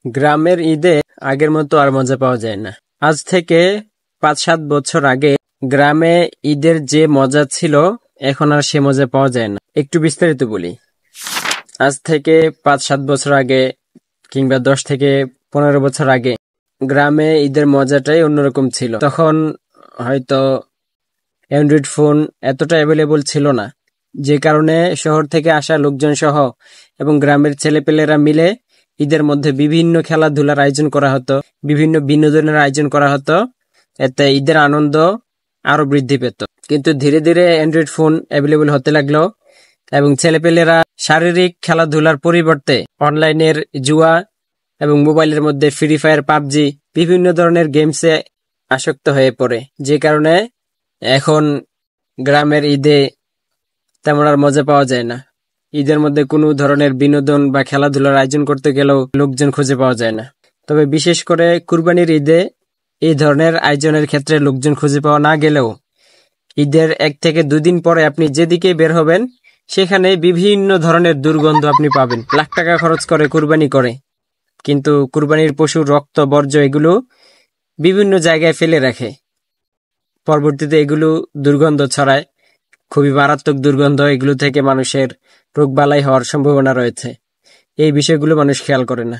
গ্রামের ঈদে আগের মতো আর মজা পাওয়া যায় না। আজ থেকে ৫-৭ বছর আগে গ্রামে ঈদের যে মজা ছিল এখন আর সে মজা পাওয়া যায় না। একটু বিস্তারিত বলি। আজ থেকে ৫-৭ বছর আগে কিংবা ১০ থেকে ১৫ বছর আগে গ্রামে ঈদের মজাটাই অন্যরকম ছিল। তখন হয়তো অ্যান্ড্রয়েড ফোন এতটা অ্যাভেলেবল ছিল না, যে কারণে শহর থেকে আসা লোকজন সহ এবং গ্রামের ছেলেপেলেরা মিলে ঈদের মধ্যে বিভিন্ন খেলাধুলার আয়োজন করা হতো, বিভিন্ন বিনোদনের আয়োজন করা হতো। এতে ঈদের আনন্দ আরো বৃদ্ধি পেত। কিন্তু ধীরে ধীরে অ্যান্ড্রয়েড ফোন অ্যাভেলেবল হতে লাগলো এবং ছেলেপেলেরা শারীরিক খেলাধুলার পরিবর্তে অনলাইনের জুয়া এবং মোবাইলের মধ্যে ফ্রি ফায়ার, পাবজি বিভিন্ন ধরনের গেমসে আসক্ত হয়ে পড়ে, যে কারণে এখন গ্রামের ঈদে তেমন আর মজা পাওয়া যায় না। ঈদের মধ্যে কোনো ধরনের বিনোদন বা খেলাধুলার আয়োজন করতে গেলেও লোকজন খুঁজে পাওয়া যায় না। তবে বিশেষ করে কুরবানির ঈদে এই ধরনের আয়োজনের ক্ষেত্রে লোকজন খুঁজে পাওয়া না গেলেও ঈদের ১ থেকে ২ দিন পরে আপনি যেদিকে বের হবেন সেখানে বিভিন্ন ধরনের দুর্গন্ধ আপনি পাবেন। লাখ টাকা খরচ করে কুরবানি করে, কিন্তু কুরবানির পশুর রক্ত, বর্জ্য এগুলো বিভিন্ন জায়গায় ফেলে রাখে। পরবর্তীতে এগুলো দুর্গন্ধ ছড়ায়, খুবই মারাত্মক দুর্গন্ধ। এগুলো থেকে মানুষের রোগবালাই হওয়ার সম্ভাবনা রয়েছে। এই বিষয়গুলো মানুষ খেয়াল করে না।